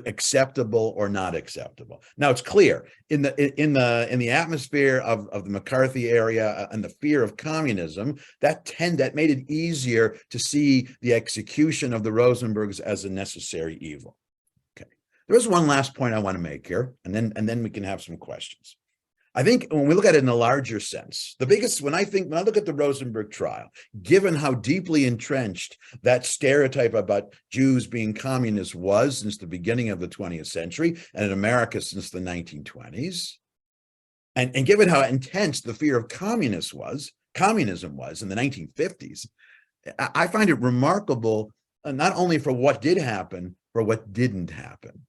acceptable or not acceptable. Now it's clear in the atmosphere of the McCarthy area and the fear of communism, that made it easier to see the execution of the Rosenbergs as a necessary evil. Okay, there is one last point I want to make here, and then we can have some questions. I think when we look at it in a larger sense, the biggest, when I look at the Rosenberg trial, given how deeply entrenched that stereotype about Jews being communists was since the beginning of the 20th century, and in America since the 1920s, and given how intense the fear of communism was in the 1950s, I find it remarkable, not only for what did happen, for what didn't happen.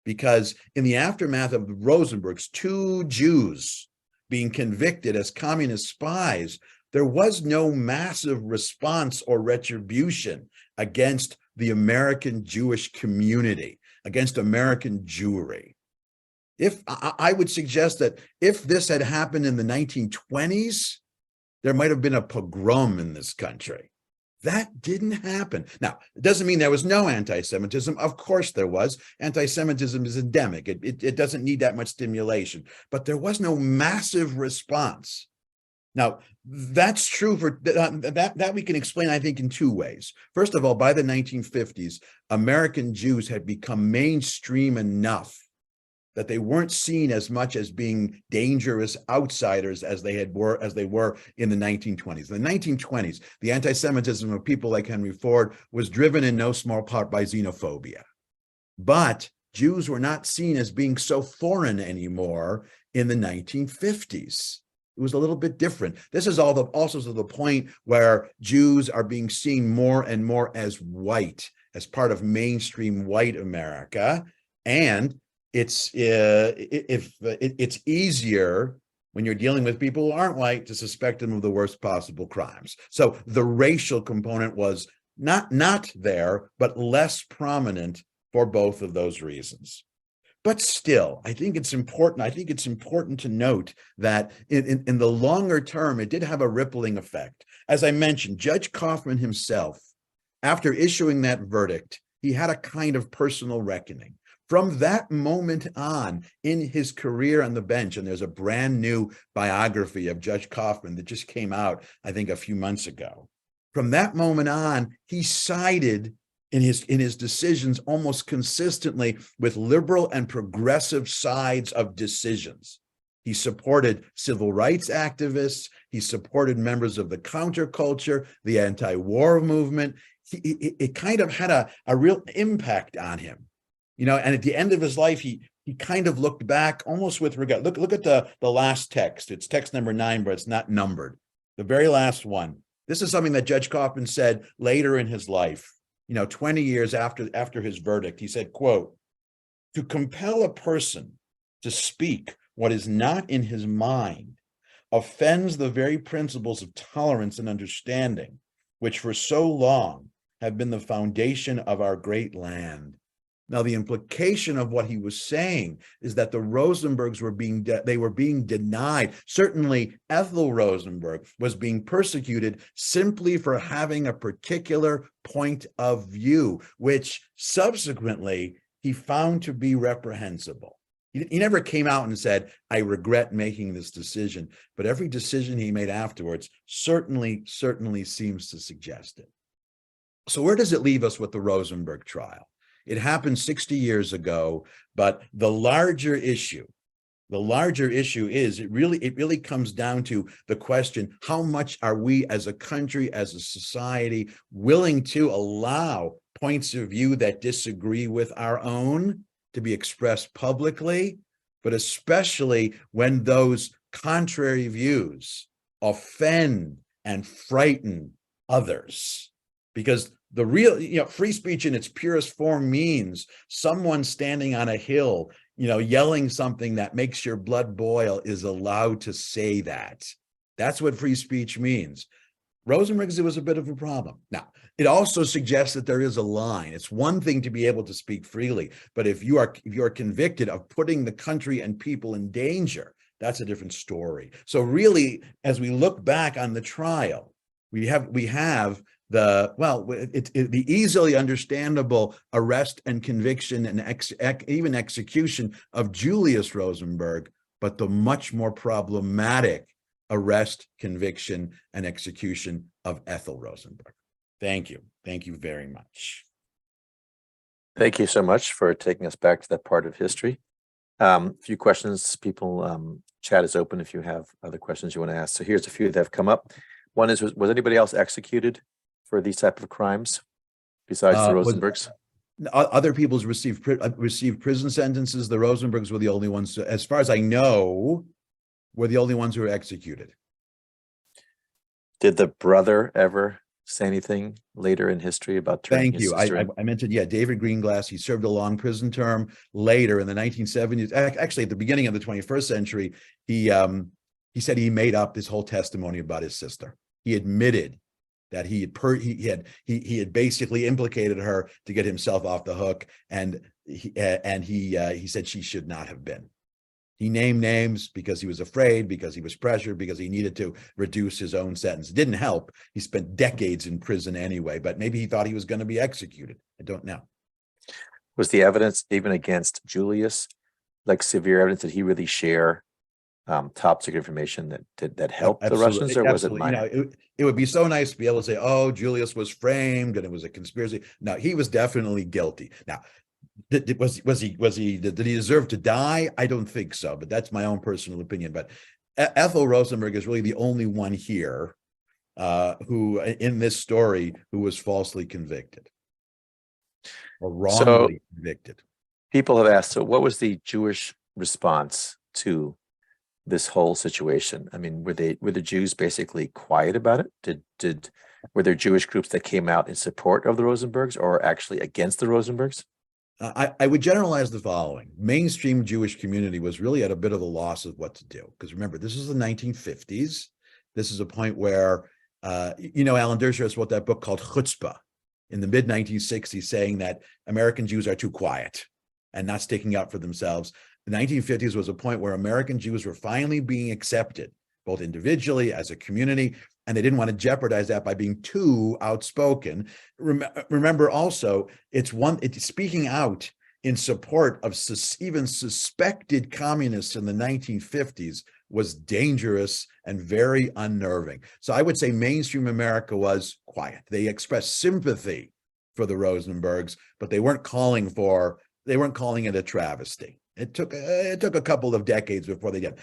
Because in the aftermath of the Rosenbergs, 2 Jews being convicted as communist spies, there was no massive response or retribution against the American Jewish community, against American Jewry. I would suggest that if this had happened in the 1920s, there might have been a pogrom in this country. That didn't happen. Now, it doesn't mean there was no anti-Semitism. Of course there was. Anti-Semitism is endemic. It doesn't need that much stimulation. But there was no massive response. Now, that's true for that we can explain, I think, in 2 ways. First of all, by the 1950s, American Jews had become mainstream enough that they weren't seen as much as being dangerous outsiders as they were in the 1920s. In the 1920s, the anti-Semitism of people like Henry Ford was driven in no small part by xenophobia. But Jews were not seen as being so foreign anymore in the 1950s. It was a little bit different. This is also to the point where Jews are being seen more and more as white, as part of mainstream white America, and it's easier when you're dealing with people who aren't white to suspect them of the worst possible crimes. So the racial component was not there, but less prominent for both of those reasons. But still, I think it's important to note that in the longer term, it did have a rippling effect. As I mentioned, Judge Kaufman himself, after issuing that verdict, he had a kind of personal reckoning. From that moment on in his career on the bench, and there's a brand new biography of Judge Kaufman that just came out, I think, a few months ago. From that moment on, he sided in his decisions almost consistently with liberal and progressive sides of decisions. He supported civil rights activists. He supported members of the counterculture, the anti-war movement. It kind of had a real impact on him. You know, and at the end of his life, he kind of looked back almost with regret. Look at the last text. It's text number 9, but it's not numbered. The very last one. This is something that Judge Kaufman said later in his life, 20 years after his verdict. He said, quote, "To compel a person to speak what is not in his mind offends the very principles of tolerance and understanding, which for so long have been the foundation of our great land. Now, the implication of what he was saying is that the Rosenbergs were being denied. Certainly, Ethel Rosenberg was being persecuted simply for having a particular point of view, which subsequently he found to be reprehensible. He never came out and said, I regret making this decision, but every decision he made afterwards certainly seems to suggest it. So where does it leave us with the Rosenberg trial? It happened 60 years ago, but the larger issue is it really comes down to the question, how much are we as a country, as a society, willing to allow points of view that disagree with our own to be expressed publicly, but especially when those contrary views offend and frighten others. Because the real, free speech in its purest form means someone standing on a hill, yelling something that makes your blood boil is allowed to say that. That's what free speech means. Rosenberg's, it was a bit of a problem. Now, it also suggests that there is a line. It's one thing to be able to speak freely, but if you are convicted of putting the country and people in danger, that's a different story. So really, as we look back on the trial, we have the easily understandable arrest and conviction and even execution of Julius Rosenberg, but the much more problematic arrest, conviction, and execution of Ethel Rosenberg. Thank you. Thank you very much. Thank you so much for taking us back to that part of history. A few questions, people, chat is open if you have other questions you want to ask. So here's a few that have come up. One is, was anybody else executed for these type of crimes besides the Rosenbergs? Other people's received prison sentences. The Rosenbergs were the only ones, as far as I know, were the only ones who were executed. Did the brother ever say anything later in history about turning his sister in? I mentioned, David Greenglass. He served a long prison term. Later in the 1970s, actually at the beginning of the 21st century, he said he made up this whole testimony about his sister. He admitted that he had basically implicated her to get himself off the hook, and he said she should not have been. He named names because he was afraid, because he was pressured, because he needed to reduce his own sentence. It didn't help. He spent decades in prison anyway, but maybe he thought he was going to be executed. I don't know. Was the evidence even against Julius, like severe evidence? Did he really share top secret information that helped the Russians, or was it minor? It would be so nice to be able to say, oh, Julius was framed and it was a conspiracy. No, he was definitely guilty. Now, did he deserve to die? I don't think so, but that's my own personal opinion. But Ethel Rosenberg is really the only one here who, in this story, who was falsely convicted or wrongly convicted. People have asked, so what was the Jewish response to this whole situation? I mean, were the Jews basically quiet about it? Were there Jewish groups that came out in support of the Rosenbergs or actually against the Rosenbergs? I would generalize the following. Mainstream Jewish community was really at a bit of a loss of what to do. Because remember, this is the 1950s. This is a point where, Alan Dershowitz wrote that book called Chutzpah in the mid-1960s, saying that American Jews are too quiet and not sticking up for themselves. The 1950s was a point where American Jews were finally being accepted, both individually as a community, and they didn't want to jeopardize that by being too outspoken. Remember also, it's speaking out in support of even suspected communists in the 1950s was dangerous and very unnerving. So I would say mainstream America was quiet. They expressed sympathy for the Rosenbergs, but they weren't calling it a travesty. It took a couple of decades before they did.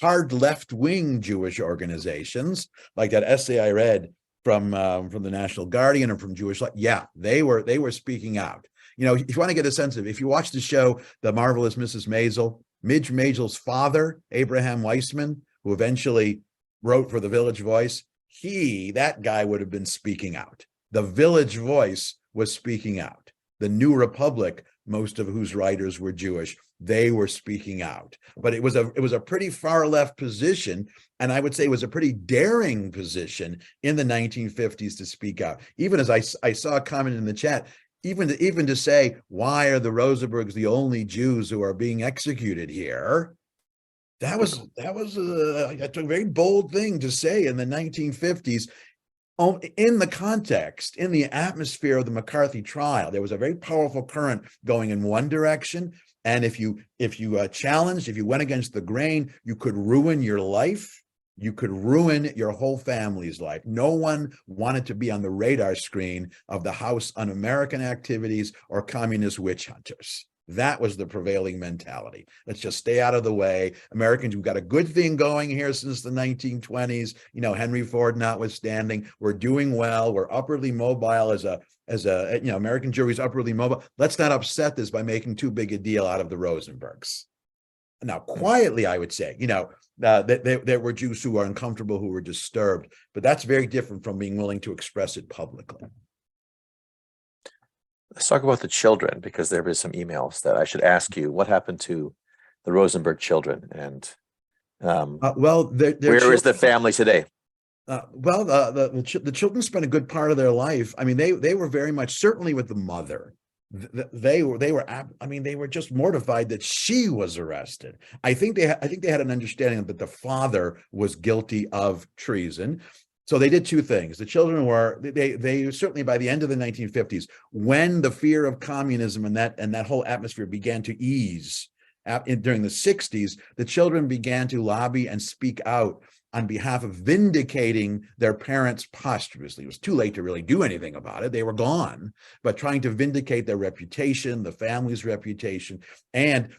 Hard left-wing Jewish organizations like that essay I read from the National Guardian and from Jewish Life, they were speaking out. If you want to get a sense of, if you watch the show The Marvelous Mrs. Maisel, Midge Maisel's father, Abraham Weissman, who eventually wrote for the Village Voice, that guy would have been speaking out. The Village Voice was speaking out. The New Republic, most of whose writers were Jewish, they were speaking out. But it was a pretty far left position, and I would say it was a pretty daring position in the 1950s to speak out. Even as I saw a comment in the chat, even to say, why are the Rosenbergs the only Jews who are being executed here? That was a very bold thing to say in the 1950s. In the context, in the atmosphere of the McCarthy trial, there was a very powerful current going in one direction. And if you challenged, if you went against the grain, you could ruin your life. You could ruin your whole family's life. No one wanted to be on the radar screen of the House Un-American activities or communist witch hunters. That was the prevailing mentality. Let's just stay out of the way. Americans, we've got a good thing going here since the 1920s. You know, Henry Ford notwithstanding, we're doing well. We're upwardly mobile as a American Jewry is upwardly mobile. Let's not upset this by making too big a deal out of the Rosenbergs. Now, quietly, I would say, there were Jews who were uncomfortable, who were disturbed, but that's very different from being willing to express it publicly. Let's talk about the children, because there were some emails that I should ask you. What happened to the Rosenberg children? And where is the family today? The children spent a good part of their life. I mean, they were very much, certainly with the mother. They were just mortified that she was arrested. I think they had an understanding that the father was guilty of treason. So they did two things. The children they certainly, by the end of the 1950s, when the fear of communism and that whole atmosphere began to ease during the 60s, the children began to lobby and speak out on behalf of vindicating their parents posthumously. It was too late to really do anything about it. They were gone, but trying to vindicate their reputation, the family's reputation. And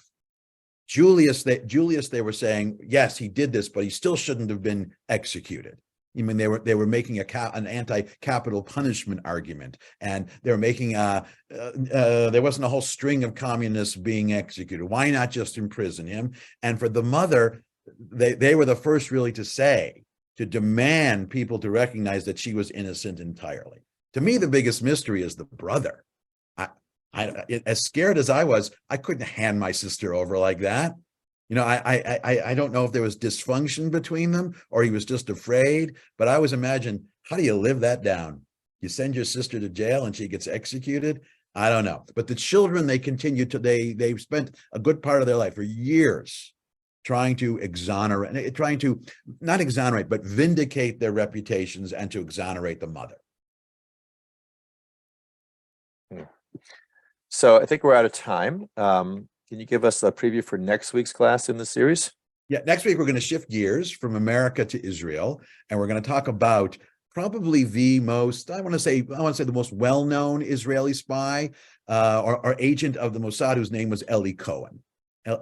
Julius, they were saying, yes, he did this, but he still shouldn't have been executed. I mean, they were making an anti-capital punishment argument, and they were making there wasn't a whole string of communists being executed. Why not just imprison him? And for the mother, they were the first really to demand people to recognize that she was innocent entirely. To me, the biggest mystery is the brother. As scared as I was, I couldn't hand my sister over like that. I don't know if there was dysfunction between them or he was just afraid, but I always imagine, how do you live that down? You send your sister to jail and she gets executed? I don't know. But the children, they spent a good part of their life, for years, trying to not exonerate, but vindicate their reputations and to exonerate the mother. So I think we're out of time. Can you give us a preview for next week's class in the series? Yeah, next week we're going to shift gears from America to Israel, and we're going to talk about probably the most, I want to say the most well-known Israeli spy or agent of the Mossad, whose name was Eli Cohen.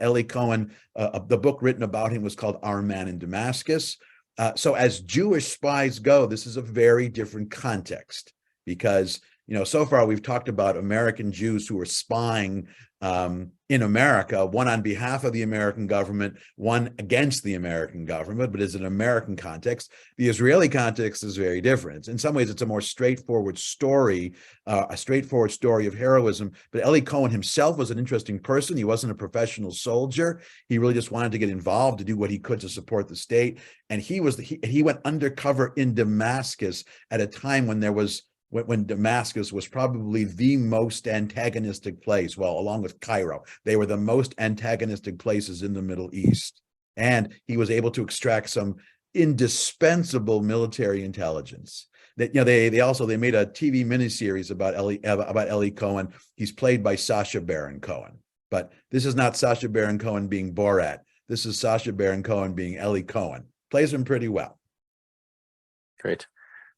Eli Cohen, the book written about him was called Our Man in Damascus. So as Jewish spies go, this is a very different context, because so far we've talked about American Jews who were spying in America, one on behalf of the American government, one against the American government, but as an American context. The Israeli context is very different. In some ways, it's a more straightforward story, of heroism. But Eli Cohen himself was an interesting person. He wasn't a professional soldier. He really just wanted to get involved, to do what he could to support the state. And he went undercover in Damascus at a time when Damascus was probably the most antagonistic place, along with Cairo. They were the most antagonistic places in the Middle East. And he was able to extract some indispensable military intelligence. That they made a TV miniseries about Eli Cohen. He's played by Sacha Baron Cohen. But this is not Sacha Baron Cohen being Borat. This is Sacha Baron Cohen being Eli Cohen. Plays him pretty well. Great.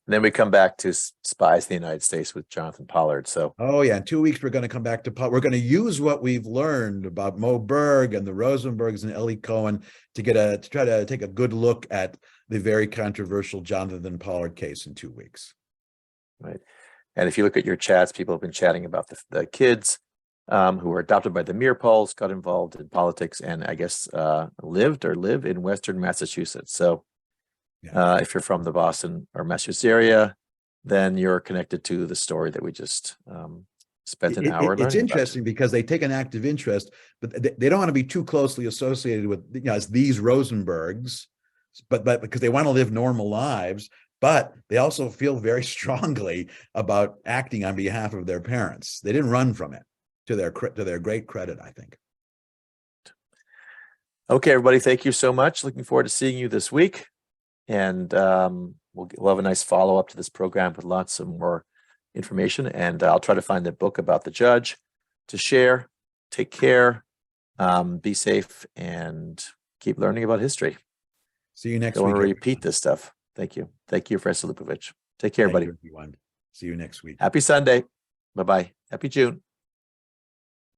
And then we come back to Spies in the United States with Jonathan Pollard. So, in 2 weeks, we're going to come back to Pollard. We're going to use what we've learned about Moe Berg and the Rosenbergs and Eli Cohen to try to take a good look at the very controversial Jonathan Pollard case in 2 weeks. Right. And if you look at your chats, people have been chatting about the kids who were adopted by the Mearpols, got involved in politics, and I guess live in Western Massachusetts. So, if you're from the Boston or Massachusetts area, then you're connected to the story that we just spent an hour learning. It's interesting because they take an active interest, but they don't want to be too closely associated with as these Rosenbergs, but because they want to live normal lives. but they also feel very strongly about acting on behalf of their parents. They didn't run from it, to their great credit, I think. Okay, everybody, thank you so much. Looking forward to seeing you this week. And we'll have a nice follow-up to this program with lots of more information. And I'll try to find the book about the judge to share. Take care, be safe, and keep learning about history. See you next week. I week. want to repeat this stuff. Thank you. Thank you, Professor Lupovitch. Take care, everybody. Everyone. See you next week. Happy Sunday. Bye-bye. Happy June.